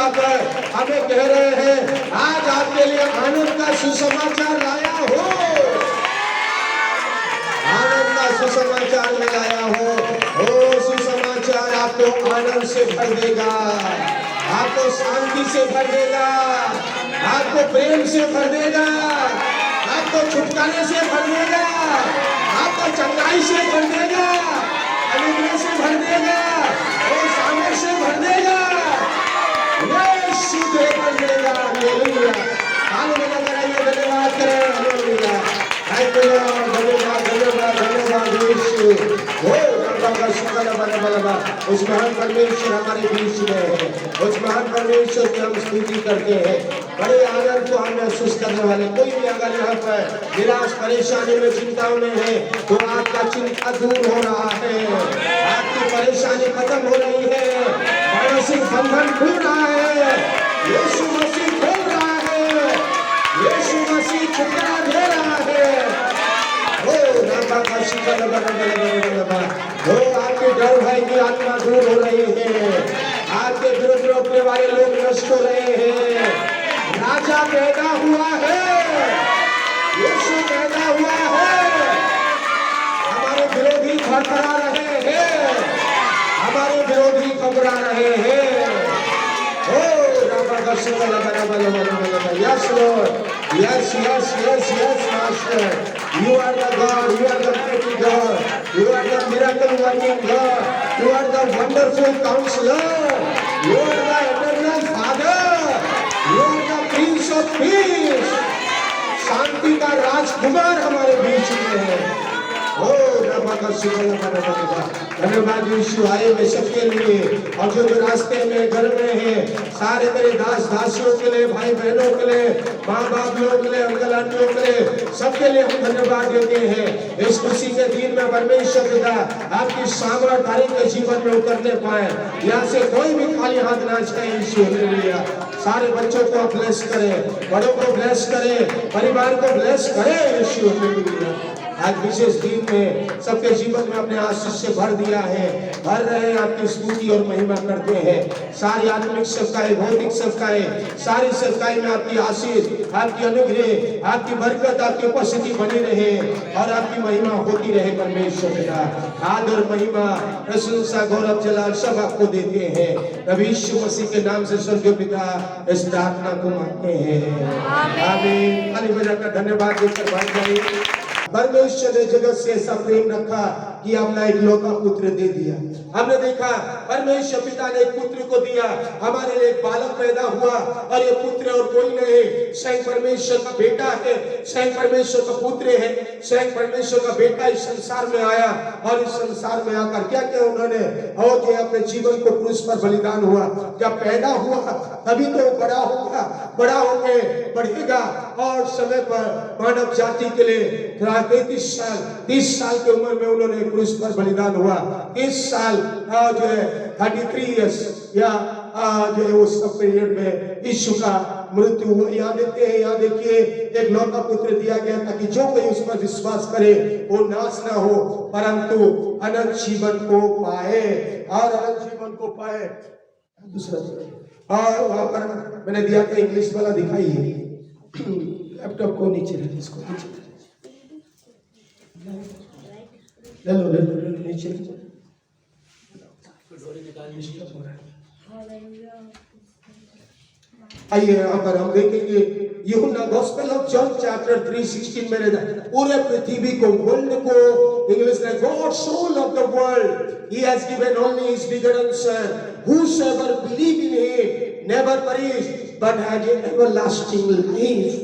बुलाकर हमें कह रहे हैं आज आपके लिए आनंद का सुसमाचार लाया हो, आनंद का सुसमाचार में लाया हो। ओ सुसमाचार आपको आनंद से भर देगा, आपको शांति से भर देगा, आपको प्रेम से भर देगा, आपको छुटकारे से भर देगा, आपको चंगाई से भर देगा, अनुग्रह से भर देगा और सामर्थ्य से भर देगा, यीशु से भर देगा। हालेलुया, हालेलुया कराइए, धन्यवाद करें। हालेलुया, थैंक यू लॉर्ड, धन्यवाद धन्यवाद धन्यवाद यीशु। ओ का शुक्र बना उस महान परमेश्वर हमारे बीच में है, उस महान परमेश्वर की हम स्तुति करते हैं। बड़े आनंद को हम महसूस करने वाले, कोई भी अगर यहाँ पर निराश परेशानी में चिंताओं में है तो आपका चिंता दूर हो रहा है, आपकी परेशानी खत्म हो रही है, मानसिक बंधन खुल रहा है, यीशु मसीह खोल रहा है, यीशु मसीह छुटकारा दे रहा है। आपके डर भय की आत्मा दूर हो रही है, आपके विरुद्ध रोकने वाले लोग नष्ट हो रहे हैं। राजा पैदा हुआ है, यीशु पैदा हुआ है। हमारे विरोधी थरथरा रहे हैं, हमारे विरोधी घबरा रहे हैं। Yes, Lord. Yes, yes, yes, yes, Master. You are the God. You are the mighty God. You are the miracle working God. You are the wonderful Counselor. You are the eternal Father. You are the Prince of Peace. शांति का राजकुमार हमारे बीच में है। ओ रब्बा का शुक्र धन्यवाद यीशु आए में सबके लिए, और जो रास्ते में घर में है सारे मेरे दास दासियों के लिए, भाई बहनों के लिए, माँ बाप लोगों के लिए, अंकल आंटियों के लिए, सबके लिए हम धन्यवाद देते हैं। इस खुशी के दिन में परमेश्वर पिता आपकी सामर्थ हर एक के जीवन में उतरने पाए, यहाँ से कोई भी खाली हाथ ना जाए यीशु। हालेलुया, सारे बच्चों को ब्लेस करें, बड़ों को ब्लेस करें, परिवार को ब्लेस करें यीशु। हालेलुया, आज विशेष दिन में सबके जीवन में अपने आशीष से भर दिया है, भर रहे आपकी स्तुति और महिमा करते हैं। सारी आत्मिक सेवकाई, भौतिक सेवकाई, सारी सेवकाई में आपकी आशीष, आपकी अनुग्रह, आपकी बरकत, आपकी उपस्थिति बनी रहे और आपकी महिमा होती रहे। परमेश्वर पिता आदर, महिमा, प्रशंसा, गौरव, जलाल सब आपको देते हैं। प्रभु यीशु मसीह के नाम से स्वर्गीय पिता इस प्रार्थना को मांगते हैं, आमीन। खाली बजाकर धन्यवाद देकर भाग जाइए। परमेश्वर ने जगत से ऐसा प्रेम रखा कि अपना इकलौता पुत्र दे दिया। हमने देखा परमेश्वर पिता ने एक पुत्र को दिया, हमारे लिए एक बालक पैदा हुआ, और ये पुत्र और कोई नहीं, स्वयं परमेश्वर का बेटा है, स्वयं परमेश्वर का पुत्र है, स्वयं परमेश्वर का बेटा इस संसार में आया, और इस संसार में आकर क्या क्या उन्होंने और जो अपने जीवन को क्रूस पर बलिदान हुआ। जब पैदा हुआ तभी तो बड़ा होगा, बड़ा होके बढ़ेगा, और समय पर मानव जाति के लिए 30 साल की उम्र में उन्होंने क्रूस पर बलिदान हुआ। 30 साल जो है 33 इयर्स या जो है उस पीरियड में यीशु का मृत्यु हुआ। यहाँ देखते हैं, यहाँ देखिए एक लौता पुत्र दिया गया ताकि जो कोई उस पर विश्वास करे वो नाश ना हो परंतु अनंत जीवन को पाए, और अनंत जीवन को पाए। दूसरा और वहां पर मैंने दिया था इंग्लिश वाला दिखाइए, लैपटॉप को नीचे रखिए, इसको नीचे ले लो नीचे आइए। यहाँ पर हम देखेंगे यूहन्ना गॉस्पेल ऑफ जॉन चैप्टर 3:16 में पूरे पृथ्वी को, वर्ल्ड को, इंग्लिश में God so loved the world he has given only his begotten son whosoever believe in him never perish but has everlasting life।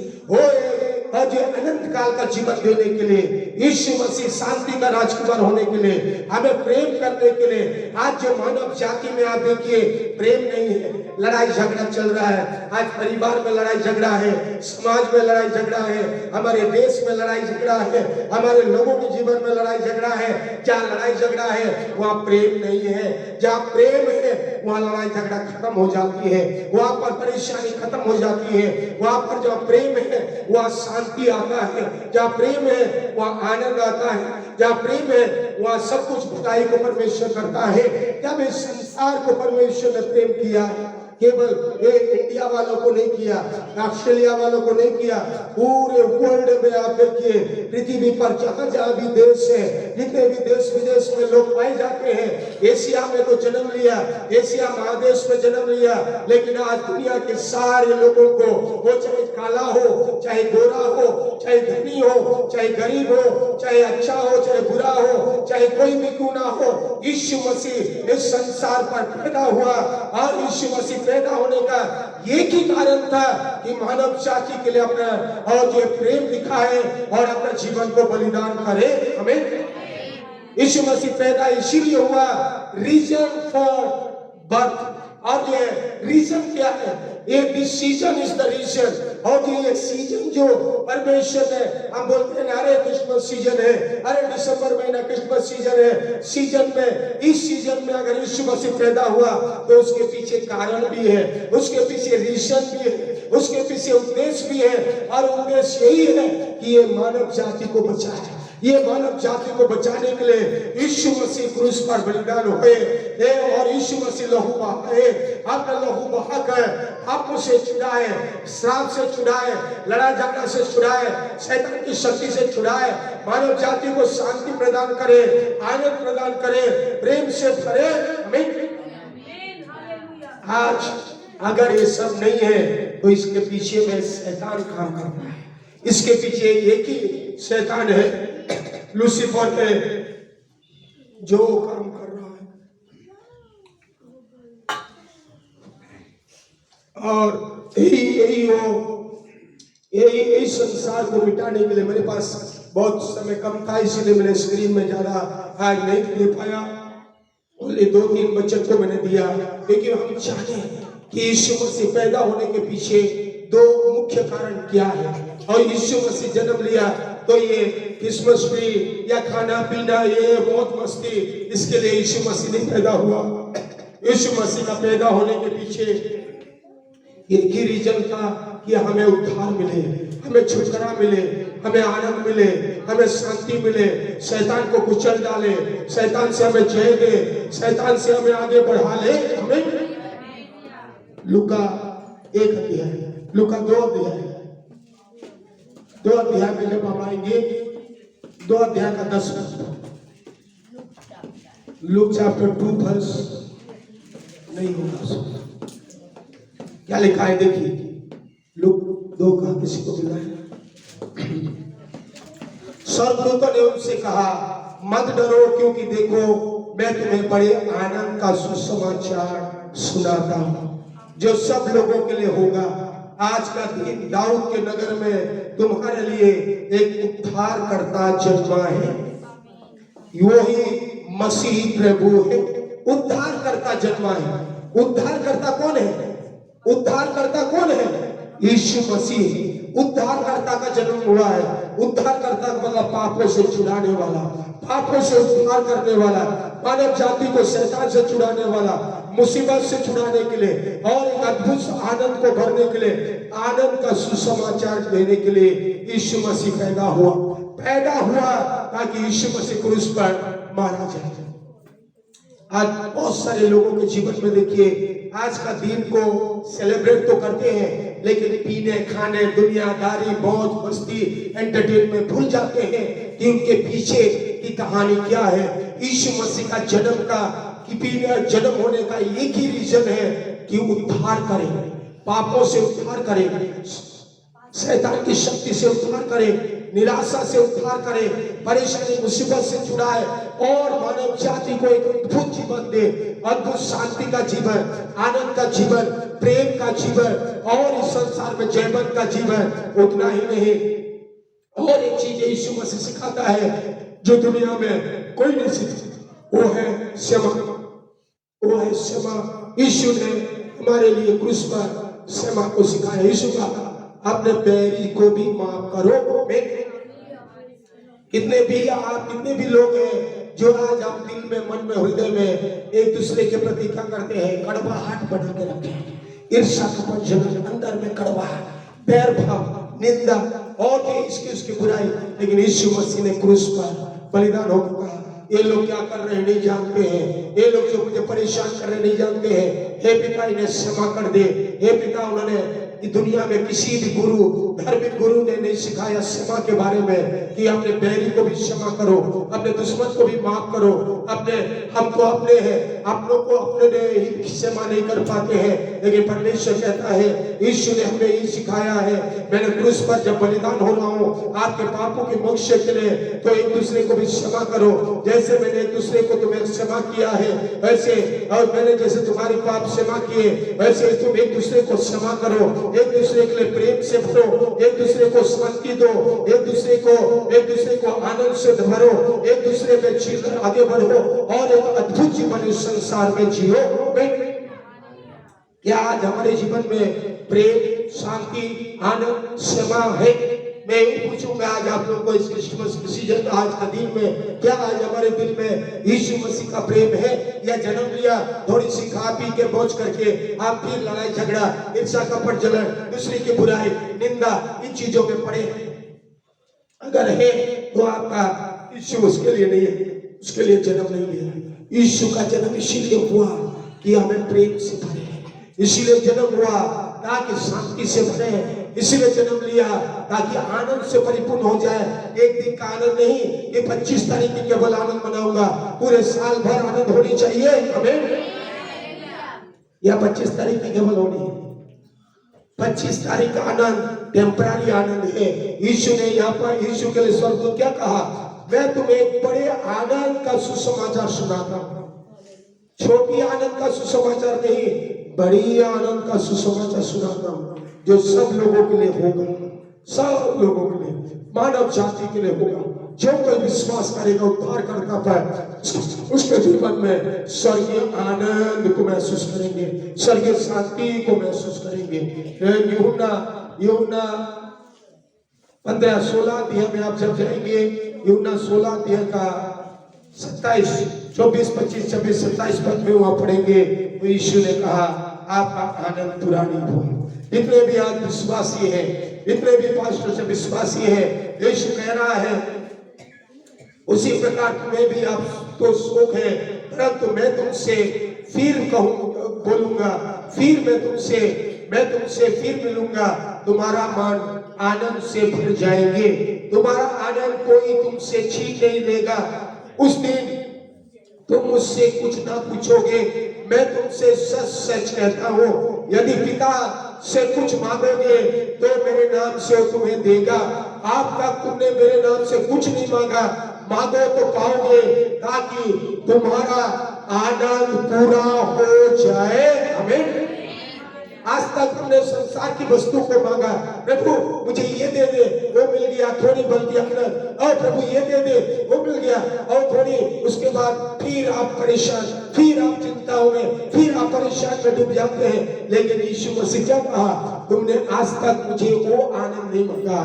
और जो अनंत काल का जीवन देने के लिए यीशु मसीह शांति का राजकुमार होने के लिए, हमें प्रेम करने के लिए, आज जो मानव जाति में आप देखिए प्रेम नहीं है, लड़ाई झगड़ा चल रहा है। आज परिवार में लड़ाई झगड़ा है, समाज में लड़ाई झगड़ा है, हमारे देश में लड़ाई झगड़ा है, हमारे लोगों के जीवन में लड़ाई झगड़ा है। जहाँ लड़ाई झगड़ा है वहाँ प्रेम नहीं है, जहाँ प्रेम है वहाँ लड़ाई झगड़ा खत्म हो जाती है, वहाँ पर परेशानी खत्म हो जाती है। वहाँ पर जहाँ प्रेम है वहाँ शांति आता है, जहाँ प्रेम है वहाँ आनंद आता है, जहाँ प्रेम है वहाँ सब कुछ भलाई को परमेश्वर करता है। जब इस संसार को परमेश्वर ने प्रेम किया केवल इंडिया वालों को नहीं किया, ऑस्ट्रेलिया वालों को नहीं किया, पूरे वर्ल्ड में आप देखिए, पृथ्वी पर जहां जहां भी देश है, जितने भी देश विदेश में लोग पाए जाते हैं, एशिया में तो जन्म लिया, एशिया महादेश में जन्म लिया, लेकिन आज दुनिया के सारे लोगों को, वो चाहे काला हो, चाहे गोरा हो, चाहे धनी हो, चाहे गरीब हो, चाहे अच्छा हो, चाहे बुरा हो, चाहे कोई भी क्यों ना हो, यीशु मसीह इस संसार पर पैदा हुआ। और यीशु मसीह पैदा होने का एक ही कारण था कि मानव जाति के लिए अपना और ये प्रेम दिखाए और अपने जीवन को बलिदान करे। हमें यीशु मसीह पैदा इसीलिए हुआ, रीजन फॉर बर्थ। और ये रीजन क्या है? ये this season is the reason. और ये सीजन जो परमेश्वर है, हम बोलते हैं अरे क्रिसमस सीजन है, अरे दिसंबर महीना क्रिसमस सीजन है। सीजन में, इस सीजन में अगर यीशु मसीह पैदा हुआ तो उसके पीछे कारण भी है, उसके पीछे रीजन भी है, उसके पीछे उद्देश्य भी है। और उद्देश्य यही है कि ये मानव जाति को बचाए। ये मानव जाति को बचाने के लिए यीशु मसीह क्रूस पर बलिदान हुए और यीशु मसीह लहू बहाए, अपना लहू बहाकर पापों से छुड़ाए, श्राप से छुड़ाए, लड़ाई झगड़ा से छुड़ाए, शैतान की शक्ति से छुड़ाए, मानव जाति को शांति प्रदान करे, आनंद प्रदान करे, प्रेम से भरे। हमें आज अगर ये सब नहीं है तो इसके पीछे में शैतान काम करता है। इसके पीछे एक ही शैतान है, लूसीफर है, जो काम कर रहा है। और यही संसार को मिटाने के लिए, मेरे पास बहुत समय कम था इसलिए मैंने स्क्रीन में ज्यादा आज नहीं दे पाया, ओनली 2-3 बच्चों को मैंने दिया, क्योंकि हम चाहते हैं कि यीशु मसीह पैदा होने के पीछे 2 मुख्य कारण क्या है। और यीशु मसीह जन्म लिया तो ये क्रिसमस ट्री या खाना पीना, ये मौज मस्ती, इसके लिए यीशु मसीह नहीं पैदा हुआ। यीशु मसीह का पैदा होने के पीछे एक ही रीजन था कि हमें उद्धार मिले, हमें छुटकारा मिले, हमें आनंद मिले, हमें शांति मिले, शैतान को कुचल डाले, शैतान से हमें जय दे, शैतान से हमें आगे बढ़ा ले। हमें लूका 1 अध्याय, लूका 2 अध्याय, 2 अध्याय में जब हम आएंगे, 2 अध्याय का 10 लूक चैप्टर 2 वर्स नहीं होगा, क्या लिखा है देखिए, लूक 2 का किसी को मिला है? स्वर्गदूतों ने उनसे कहा, मत डरो, क्योंकि देखो मैं तुम्हें बड़े आनंद का सुसमाचार सुनाता हूं जो सब लोगों के लिए होगा। आज का दिन दाऊद के नगर में तुम्हारे लिए एक उद्धारकर्ता जन्मा है, वही मसीह प्रभु है। उद्धारकर्ता जन्मा है। उद्धारकर्ता कौन है? उद्धारकर्ता कौन है? यीशु मसीह। उद्धारकर्ता का जन्म हुआ है। उद्धारकर्ता का मतलब पापों से छुड़ाने वाला, पापों से उद्धार करने वाला, मानव जाति को शैतान से छुड़ाने वाला, मुसीबत से छुड़ाने के लिए और एक अद्भुत आनंद को भरने के लिए, आनंद का सुसमाचार देने के लिए यीशु मसीह पैदा हुआ ताकि यीशु मसीह क्रूस पर मारा जाए। आज बहुत सारे लोगों के जीवन में देखिए, आज का दिन को सेलिब्रेट तो करते हैं, लेकिन पीने खाने, दुनियादारी, मौज मस्ती, एंटरटेनमेंट भूल जाते हैं कि उनके पीछे की कहानी क्या है। यीशु मसीह का जन्म होने का एक ही रीजन है कि उद्धार करे, पापों से उद्धार करे, शैतान की शक्ति से उद्धार करे, निराशा से उद्धार करे, परेशानी मुसीबत से छुड़ाए और मानव जाति को एक अद्भुत जीवन दे, अद्भुत शांति का जीवन, आनंद का जीवन, प्रेम का जीवन और इस संसार में जयवंत का जीवन। उतना ही नहीं, और एक चीज यीशु मसीह सिखाता है जो दुनिया में कोई नहीं सीखता, वो है क्षमा। वो है क्षमा। यीशु ने हमारे लिए क्रूस पर क्षमा को सिखाया। यीशु का अपने बैरी को भी माफ करो। कितने भी लोग हैं जो आज आप दिल में, मन में, हृदय में एक दूसरे के प्रति क्या करते हैं? कड़वाहट बना के रखे हैं, ईर्ष्या का जलन, अंदर में कड़वाहट, बैर भाव, निंदा और इसकी उसकी बुराई। लेकिन यीशु मसीह ने क्रूस पर बलिदान होकर कहा, ये लोग क्या कर रहे हैं नहीं जानते हैं, ये लोग जो मुझे परेशान कर रहे नहीं जानते हैं। हे पिता इन्हें क्षमा कर दे। हे पिता उन्होंने दुनिया में किसी भी गुरु, धार्मिक गुरु ने नहीं सिखाया क्षमा के बारे में कि अपने बैरी को भी क्षमा करो, अपने दुश्मन को भी माफ करो। अपने हम तो अपने हैं, अपनों को अपने ही क्षमा नहीं कर पाते हैं, लेकिन परमेश्वर कहता है, यीशु ने हमें यही सिखाया है, मैंने क्रूस पर जब बलिदान हो रहा हूँ आपके पापों की मोक्ष के लिए, तो एक दूसरे को भी क्षमा करो। जैसे मैंने एक दूसरे को तुम्हें क्षमा किया है वैसे, और मैंने जैसे तुम्हारे पाप क्षमा किए वैसे तुम एक दूसरे को क्षमा करो। एक दूसरे के लिए प्रेम से भरो, एक दूसरे को शांति दो, एक दूसरे को आनंद से भरो, एक दूसरे पे चलकर आगे बढ़ो और एक अद्भुत जीवन इस संसार में जियो। क्या आज हमारे जीवन में प्रेम, शांति, आनंद, क्षमा है? मैं ये पूछूंगा आज आप लोगों को इस क्रिसमस के सीजन आज का दिन में, क्या आज हमारे दिल में यीशु मसीह का प्रेम है, या जन्म लिया थोड़ी सी खा पी के मौज करके आप फिर लड़ाई झगड़ा, ईर्ष्या, कपट, जलन, दूसरे की बुराई, निंदा, इन चीजों में पड़े? अगर है तो आपका यीशु उसके लिए नहीं है, उसके लिए जन्म नहीं लिया। यीशु का जन्म इसीलिए हुआ कि हमें प्रेम से भरे, इसीलिए जन्म हुआ ताकि शांति से भरे, इसीलिए जन्म लिया ताकि आनंद से परिपूर्ण हो जाए। एक दिन का आनंद नहीं कि 25 तारीख की केवल आनंद मनाऊंगा, पूरे साल भर आनंद होनी चाहिए हमें, या 25 तारीख की केवल होनी है? 25 तारीख का आनंद टेम्पररी आनंद है। यीशु ने यहाँ पर, यीशु के लिए स्वर्गदूत क्या कहा? मैं तुम्हें एक बड़े आनंद का सुसमाचार सुनाता हूँ। छोटी आनंद का सुसमाचार नहीं, बड़ी आनंद का सुसमाचार सुनाता हूँ, जो सब लोगों के लिए होगा, सब लोगों के लिए, मानव जाति के लिए होगा। जो कोई विश्वास करेगा, उद्धार करता है, उसके जीवन में स्वर्गीय आनंद को महसूस करेंगे, स्वर्गीय शांति को महसूस करेंगे। यूहन्ना 15-16 अध्याय में आप जब जाएंगे, यूहन्ना 16 अध्याय का 27, 24, 25, 26, 27 पद में वहां पढ़ेंगे, तो यीशु ने कहा आपका आनंद पूरा नहीं हुआ। इतने भी आज विश्वासी है, इतने भी पास्टर से विश्वासी है, यीशु कह रहा है उसी प्रकार तुम्हें भी आप तो शोक है, परंतु मैं तुमसे फिर बोलूंगा, फिर मैं तुमसे फिर मिलूंगा, तुम्हारा मन आनंद से भर जाएंगे, तुम्हारा आनंद कोई तुमसे छीन नहीं लेगा। उस दिन तुम मुझसे कुछ ना पूछोगे, मैं तुमसे सच सच कहता हूँ, यदि पिता से कुछ मांगोगे तो मेरे नाम से तुम्हें देगा। आप तक तुमने मेरे नाम से कुछ नहीं मांगा, मांगो तो पाओगे, ताकि तुम्हारा आनंद पूरा हो जाए। आमीन। आज तक हमने संसार की वस्तु को मांगा, प्रभु मुझे ये दे दे, वो मिल गया, थोड़ी बल्कि अपना, और प्रभु ये दे दे, वो मिल गया, और थोड़ी, उसके बाद फिर आप परेशान, फिर आप चिंताओं में, फिर आप परेशान में डूब जाते हैं। लेकिन यीशु मसीह क्या कहा? तुमने आज तक मुझे वो आनंद नहीं मांगा,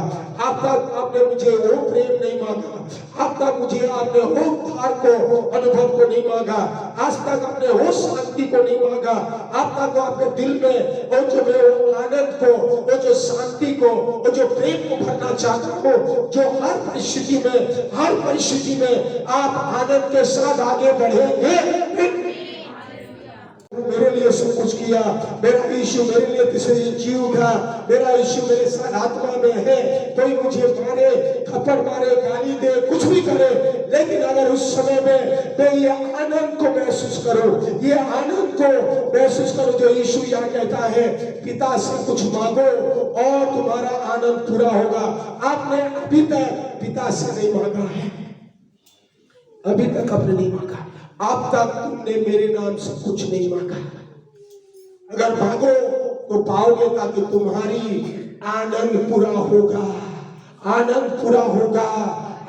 अब तक आपने मुझे वो प्रेम नहीं मांगा, अब तक मुझे आपने वो उद्धार को, अनुभव को नहीं मांगा, आज तक आपने वो शांति को नहीं मांगा, अब तक आपके दिल में वो जो आनंद को, वो जो शांति को, वो जो प्रेम को भरना चाहता हो, जो हर परिस्थिति में आप आनंद के साथ आगे बढ़ेंगे। मेरे लिए सब कुछ किया, मेरा यीशु मेरे लिए तीसरे जीव उठा, मेरा यीशु मेरे साथ आत्मा में है। कोई मुझे मारे, थप्पड़ मारे, गाली दे, कुछ भी करे, लेकिन अगर उस समय में मैं ये आनंद को महसूस करूं, ये आनंद को महसूस करूं जो यीशु यहाँ कहता है, पिता से कुछ मांगो और तुम्हारा आनंद पूरा होगा। आपने अभी तक पिता से नहीं मांगा है, अभी तक आपने नहीं मांगा, अब तक तुमने मेरे नाम से कुछ नहीं मांगा। अगर मांगो तो पाओगे, ताकि तुम्हारी आनंद पूरा होगा, आनंद पूरा होगा।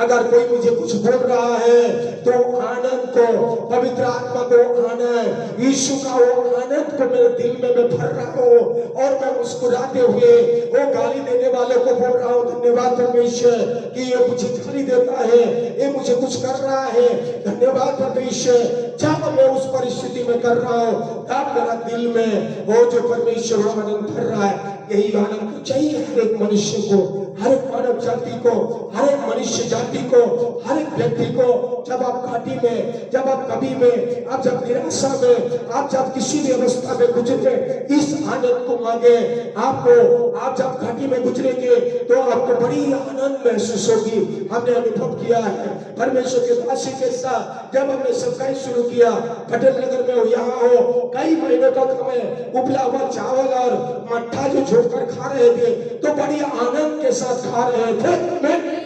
अगर कोई मुझे कुछ बोल रहा है तो आनंद को, पवित्र आत्मा को आनंद, यीशु का वो आनंद को पर मेरे दिल में मैं भर रहा हूँ और मैं मुस्कुराते हुए वो गाली देने वाले को बोल रहा हूँ, धन्यवाद परमेश्वर कि ये मुझे गाली देता है, ये मुझे कुछ कर रहा है, धन्यवाद परमेश्वर। जब मैं उस परिस्थिति में कर रहा हूँ तब मेरा दिल में वो जो परमेश्वर वो आनंद भर रहा है। यही आनंद को चाहिए हर एक मनुष्य को, हर एक मानव जाति को, हर एक मनुष्य जाति को, हर एक व्यक्ति को। जब आप घाटी में, जब आप कभी में, आप जब निराशा में, आप जब किसी भी अवस्था में गुजरे, इस आनंद को मांगे। आपको, आप जब घाटी में गुजरेंगे तो आपको बड़ी आनंद महसूस होगी। हमने अनुभव किया है परमेश्वर के दासी के साथ, जब हमने सत्संग शुरू किया पटेल नगर में, यहाँ हो कई महीनों तक हमें उबला हुआ चावल और मट्ठा जो झोंकर खा रहे थे तो बड़ी आनंद के साथ खा रहे थे।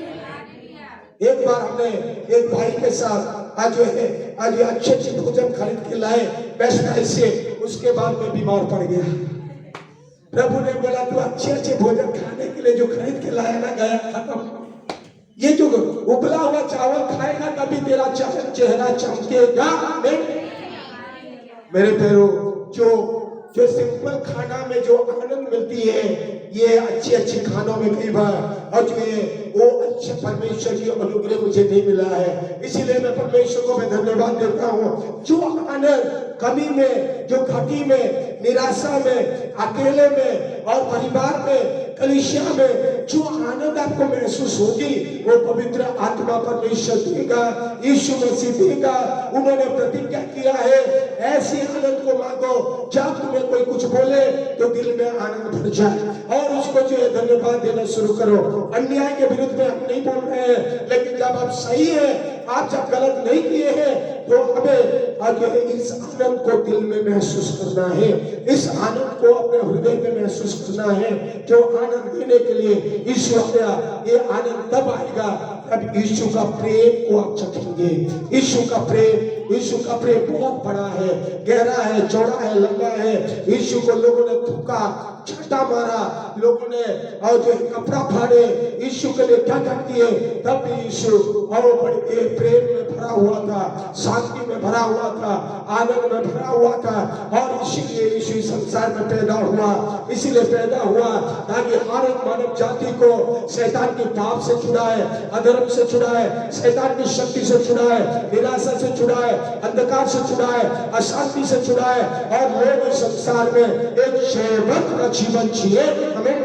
एक बार हमने एक भाई के साथ आज अच्छे भोजन खरीद के लाए पैसे से, उसके बाद में बीमार पड़ गया। प्रभु ने बोला तू अच्छे भोजन खाने के लिए जो खरीद के लाया ना, गया खत्म। ये जो उबला हुआ चावल खाएगा तभी तेरा चेहरा चमकेगा। मेरे पैरों, जो सिंपल खाना में जो आनंद मिलती है, ये अच्छे खानों में कई बार, और जो वो अच्छे परमेश्वर की अनुग्रह मुझे नहीं मिला है। इसीलिए मैं परमेश्वर को मैं धन्यवाद देता हूँ। जो आनंद कमी में, जो घाटी में, निराशा में, अकेले में और परिवार में, कलीसिया में जो आनंद आपको महसूस होगी वो पवित्र आत्मा परमेश्वर देगा, यीशु मसीह देगा। उन्होंने प्रतिज्ञा किया है ऐसी आनंद को मांगो जब तुम्हें कोई कुछ बोले तो दिल में आनंद भर जाए और उसको जो है धन्यवाद देना शुरू करो। अन्याय के विरुद्ध में हम नहीं बोल रहे हैं, लेकिन जब आप सही है, आप जब गलत नहीं किए हैं तो हमें आगे इस आनंद को दिल में महसूस करना है, इस आनंद को अपने हृदय में महसूस करना है। जो आनंद देने के लिए यीशु आया, ये आनंद तब आएगा जब यीशु का प्रेम को आप चखेंगे। यीशु का प्रेम बहुत बड़ा है, गहरा है, चौड़ा है, लंबा है। यीशु को लोगों ने थूका, छाटा मारा, लोगों ने और जो कपड़ा फाड़े, यीशु के लिए क्या किए, तब भी यीशु और बड़े प्रेम में भरा हुआ था, शांति में भरा हुआ था, आनंद में भरा हुआ था। और इसीलिए यीशु संसार में पैदा हुआ, इसीलिए पैदा हुआ ताकि हर एक मानव जाति को शैतान के पाप से छुड़ाए, अधर्म से छुड़ाए, शैतान की शक्ति से छुड़ाए, निराशा से छुड़ाए, अंधकार से छुड़ाए, अशांति से छुड़ाए और लोग इस संसार में एक जयवंत का जीवन जिए। हमें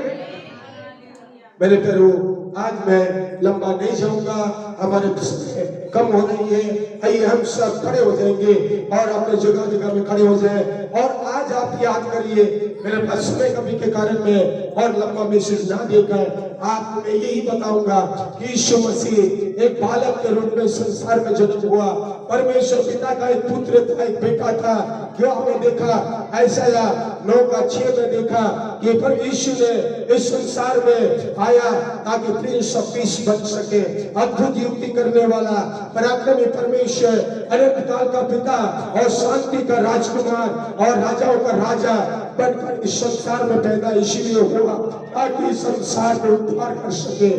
मेरे प्यारों, आज मैं लंबा नहीं जाऊंगा, हमारे कम हो रही है। आइए हम सब खड़े हो जाएंगे और अपने जगह में खड़े हो जाए। और आज आप याद करिए, मेरे पास समय कमी के कारण में और लंबा मैसेज ना देकर आपको मैं यही बताऊंगा कि यीशु मसीह एक बालक के रूप में संसार में जन्म हुआ। परमेश्वर पिता का एक पुत्र था, एक बेटा था। क्यों हमने देखा ऐसा 9:6 में देखा कि पर यीशु ने इस संसार में आया ताकि प्रिंस ऑफ पीस बन सके, अद्भुत युक्ति करने वाला, पराक्रमी परमेश्वर, अनंत काल का पिता और शांति का राजकुमार और राजाओं का राजा बनकर इस संसार में पैदा इसीलिए हुआ ताकि संसार में उद्धार कर सके,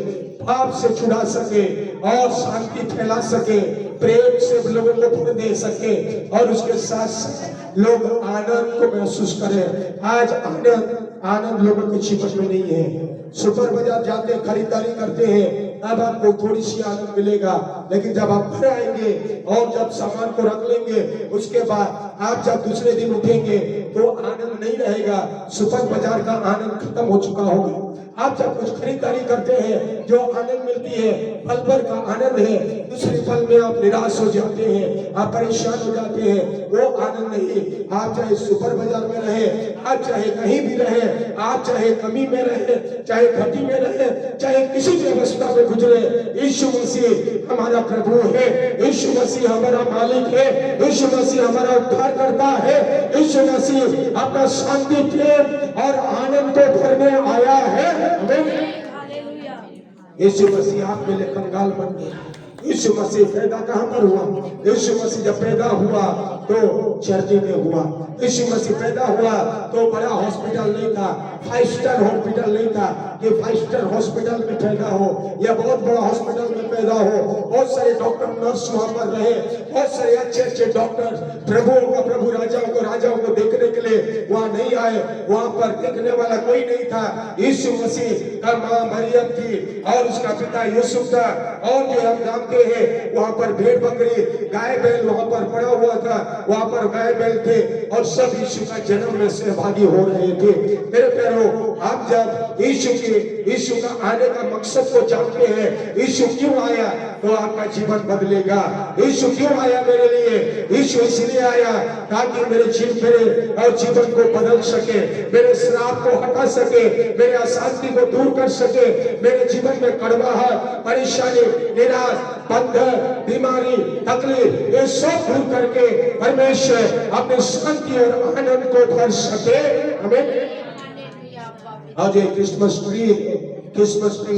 पाप से छुड़ा सके और शांति फैला सके, प्रेम से लोगों को भर दे सके और उसके साथ साथ लोग आनंद को महसूस करें। आज आनंद लोगों के जीवन में नहीं है। सुपर बाजार जाते हैं, खरीदारी करते हैं, तब आपको थोड़ी सी आनंद मिलेगा, लेकिन जब आप घर आएंगे और जब सामान को रख लेंगे, उसके बाद आप जब दूसरे दिन उठेंगे तो आनंद नहीं रहेगा। सुपर बाजार का आनंद खत्म हो चुका होगा। आप जब कुछ खरीदारी करते हैं, जो आनंद मिलती है, पल भर का आनंद है, दूसरे पल में आप निराश हो जाते हैं, आप परेशान हो जाते हैं, वो आनंद नहीं। आप चाहे सुपर बाजार में रहे, आप चाहे कहीं भी रहे, आप चाहे कमी में रहे, चाहे घटी में रहे, चाहे किसी भी अवस्था में गुजरे, यीशु मसीह हमारा प्रभु है, यीशु मसीह हमारा मालिक है, यीशु मसीह हमारा उद्धार करता है, यीशु मसीह अपना शांति, प्रेम और आनंद को भरने आया है। यीशु मसीह आपके लिए कंगाल बन गया। यीशु मसीह पैदा कहाँ पर हुआ? यीशु मसीह जब पैदा हुआ तो चर्ची में हुआ। यीशु मसीह पैदा हुआ तो बड़ा हॉस्पिटल नहीं था, 5 स्टार हॉस्पिटल नहीं था कि 5 स्टार हॉस्पिटल में पैदा हो या बहुत बड़ा हॉस्पिटल में पैदा हो। बहुत सारे डॉक्टर नर्स वहां पर रहे, बहुत सारे अच्छे अच्छे डॉक्टर प्रभुओं का प्रभु राजाओं को देखने के लिए वहां नहीं आए, वहां पर देखने वाला कोई नहीं था। यीशु मसीह का मां मरियम थी और उसका पिता यूसुफ था, और जो हम जानते हैं वहां पर भेड़ बकरी गाय बैल वहां पर पड़ा हुआ था, वहां पर गाय बैल थे और सब यीशु का जन्म में सहभागी हो रहे थे। मेरे प्यारों, आप जब यीशु का आने का मकसद को जानते हैं, यीशु क्यों आया, तो आपका जीवन बदलेगा। यीशु क्यों आया मेरे लिए? यीशु इसलिए आया ताकि मेरे जीवन को बदल सके, मेरे श्राप को हटा सके, मेरे अशांति को दूर कर सके, मेरे जीवन में कड़वाहट, परेशानी, निराश, बंधन, बीमारी, तकलीफ, ये सब दूर करके परमेश्वर अपनी शांति और आनंद को भर सके। हमें आज ये क्रिसमस ट्री,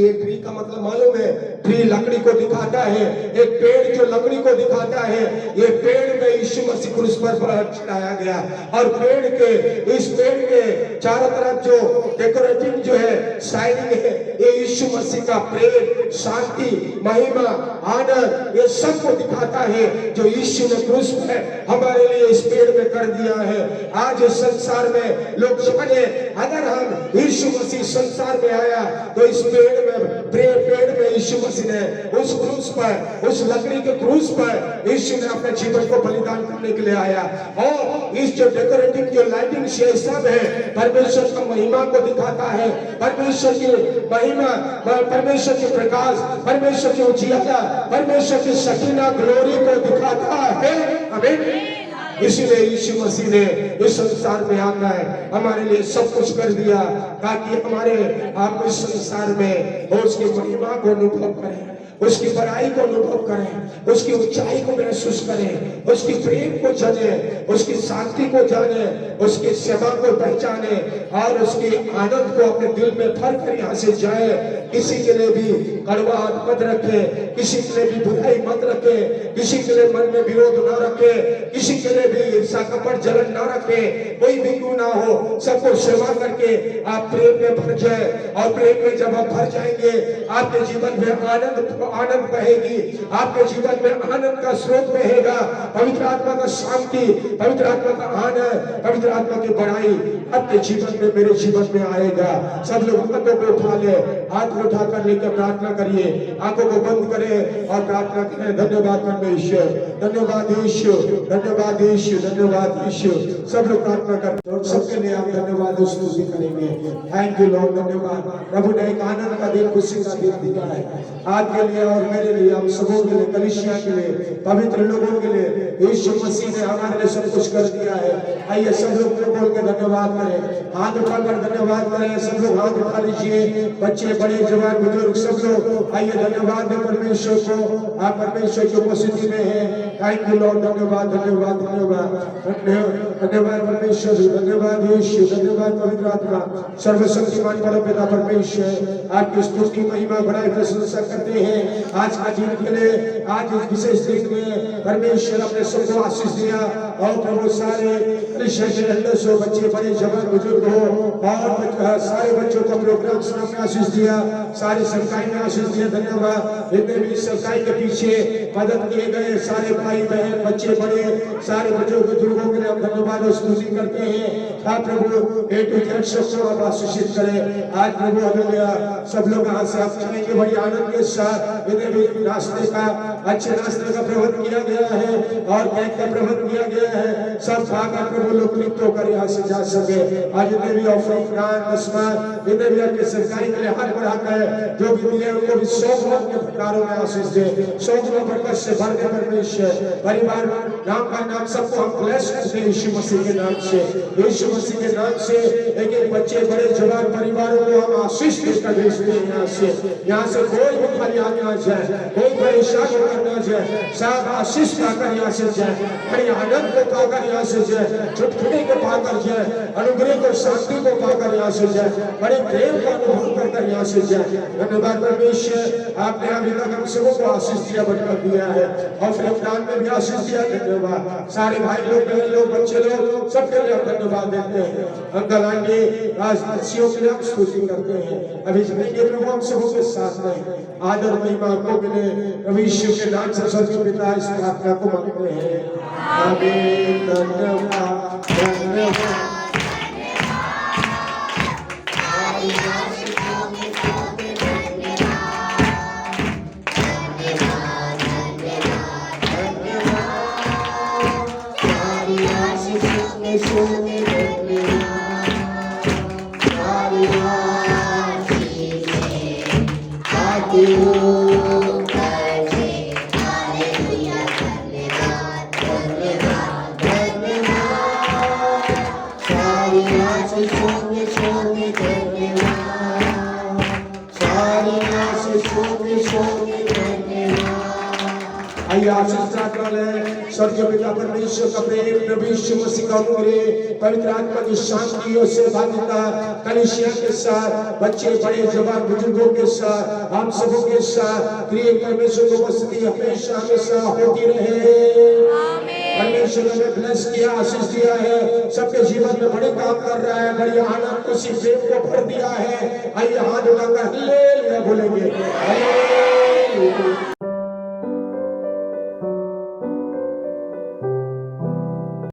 एक ट्री का मतलब मालूम है? ट्री लकड़ी को दिखाता है, एक पेड़ जो लकड़ी को दिखाता है। ये पेड़ में यीशु मसीह क्रूस पर चढ़ाया गया, और इस पेड़ के चारों तरफ जो डेकोरेटिंग जो है, शाइनिंग है, ये यीशु मसीह का प्रेम, शांति, महिमा, आनंद, ये सब को दिखाता है जो यीशु ने क्रूस में हमारे लिए इस पेड़ में कर दिया है। आज इस संसार में लोग जाने, अगर हम यीशु मसीह संसार में आया तो इस पेड़ में यीशु मसीह ने उस क्रूस पर, उस लकड़ी के क्रूस पर यीशु ने अपने जीवन को बलिदान करने के लिए आया। और इस जो डेकोरेटिव जो लाइटिंग से सब है, परमेश्वर की महिमा को दिखाता है, परमेश्वर की महिमा, परमेश्वर के प्रकाश, परमेश्वर की उजियारा, परमेश्वर की सकीना ग्लोरी को दिखाता है। आमीन। इसलिए यीशु मसीह ने इस संसार में आकर हमारे लिए सब कुछ कर दिया, ताकि आप इस संसार में उसकी महिमा को अनुभव करें, उसकी बड़ाई को अनुभव करें, उसकी ऊंचाई को महसूस करें, उसकी प्रेम को जाने, उसकी शांति को जाने, उसकी सेवा को पहचाने, और उसके आनंद को अपने दिल में भर कर यहाँ से जाए। किसी के लिए भी कड़वाहट मत रखे, किसी के लिए भी बुराई मत रखे, किसी के लिए मन में विरोध ना रखे, किसी के लिए भी ईर्ष्या कपट जलन ना रखे, कोई भी क्यों ना हो, सबको सेवा करके आप प्रेम में भर जाए। और प्रेम में जब आप भर जाएंगे, आपके जीवन में आनंद बहेगी, आपके जीवन में आनंद का स्रोत बहेगा, पवित्र आत्मा का शांति, पवित्र आत्मा का आनंद, पवित्र आत्मा की बड़ाई आपके जीवन में, मेरे जीवन में आएगा। सब लोग हाथों को उठा ले, हाथ उठाकर लेकर प्रार्थना करिए, आंखों को बंद करें और प्रार्थना करें। धन्यवाद परमेश्वर, धन्यवाद यीशु, धन्यवाद यीशु, धन्यवाद यीशु। सब लोग प्रार्थना करते हैं, सबके लिए आप धन्यवाद स्तुति करेंगे। थैंक यू लॉर्ड, धन्यवाद। प्रभु ने एक आनंद का दिन, खुशी का दिन दिया है आज के लिए और मेरे लिए, हम सबों के लिए, कलीसिया के लिए, पवित्र लोगों के लिए। यीशु मसीह ने हमारे लिए सब कुछ कर दिया है। आइए सब लोग बोल के धन्यवाद करें, हाथ उठाकर धन्यवाद करें। सब लोग हाथ उठा लीजिए, बच्चे, बड़े, जवान, बुजुर्ग, सब लोग आइए धन्यवाद दें परमेश्वर को। आप परमेश्वर की उपस्थिति में हैं। थैंक यू लॉर्ड, धन्यवाद, धन्यवाद, धन्यवाद, धन्यवाद परमेश्वर, धन्यवाद यीशु, धन्यवाद पवित्र आत्मा, सर्वशक्तिमान परमपिता परमेश्वर, आपकी स्तुति, महिमा, बड़ाई, प्रशंसा करते हैं। आज का दिन के लिए, आज इस विशेष दिन में परमेश्वर अपने सबको आशीष दिया। और प्रभु सारे बच्चे, बड़े, जवान, बुजुर्ग हो, और सारे बच्चों को प्रोग्राम में आशीष दिया, सारे सरकारी में आशीष दिया। धन्यवाद। इतने भी सरकारी के पीछे मदद किए गए सारे भाई बहन, बच्चे, बड़े, सारे बुजुर्गों के लिए हम धन्यवाद और स्तुति करते हैं। आप प्रभु ए टू जेड सबको आप आशीषित करें। आज प्रभु हालेलुया, सब लोग यहाँ से आप चलेंगे बड़ी आनंद के साथ। इन्हें भी नाश्ते का, अच्छे नाश्ते का प्रबंध किया गया है और केक का प्रबंध किया गया है। सब खाकर प्रभु लोग तृप्त होकर यहाँ से जा सके। आज इन्हें भी ऑफरिंग, दान, दशमां, इन्हें भी आपके सरकारी के लिए हाथ बढ़ाकर जो भी मिले उनको भी 100 गुना के प्रकारों में आशीष दे, 100 गुना बरकत से भर दे परमेश्वर। परिवार नाम का नाम सबको हम ब्लेस करते हैं यीशु मसीह के नाम से, यीशु मसीह के नाम से। एक एक बच्चे, बड़े, जवान परिवारों को हम आशीष देकर भेजते हैं यहाँ से कोई भी खाली आगे ना जाए, कोई परेशान होकर ना जाए, सब आशीष पाकर यहाँ से जाए, बड़ी आनंद को पाकर यहाँ से जाए, छुटकारे को पाकर जाए, अनुग्रह को, शांति को पाकर यहाँ से जाए, बड़े प्रेम का अनुभव कर यहाँ से जाए। धन्यवाद परमेश्वर, आपने अभी तक हम सबों को आशीष दिया, बरकत दिया है, और फिर दान में भी आशीष दिया। धन्यवाद। सारे भाई लोग, बहन लोग, बच्चे लोग, सबके लिए हम धन्यवाद देते हैं। अंकल आंटी, राजवंशियों के लिए हम स्तुति करते हैं। अभी जाएंगे प्रभु हम सबों के साथ में, आदर महिमा आपको मिले। प्रभु यीशु के नाम से स्वर्गीय पिता इस प्रार्थना को मांगते हैं। आमीन। धन्यवाद, धन्यवाद। आइए आशीष प्रार्थना लें। स्वर्गीय पिता परमेश्वर का प्रेम, प्रभु यीशु मसीह का अनुग्रह, पवित्र आत्मा की शांति और सहभागिता कलीसिया के साथ, बच्चे बड़े जवान बुजुर्गों के साथ, हम सबों के साथ प्रिय परमेश्वर की उपस्थिति हमेशा हमेशा होती रहे। परमेश्वर ने ब्लेस किया, आशीष दिया है, सबके जीवन में बड़े काम कर रहा है, बड़ी आनंद खुशी प्रेम को भर दिया है। आइए हाथ उठाकर हालेलुया बोलेंगे। हालेलुया।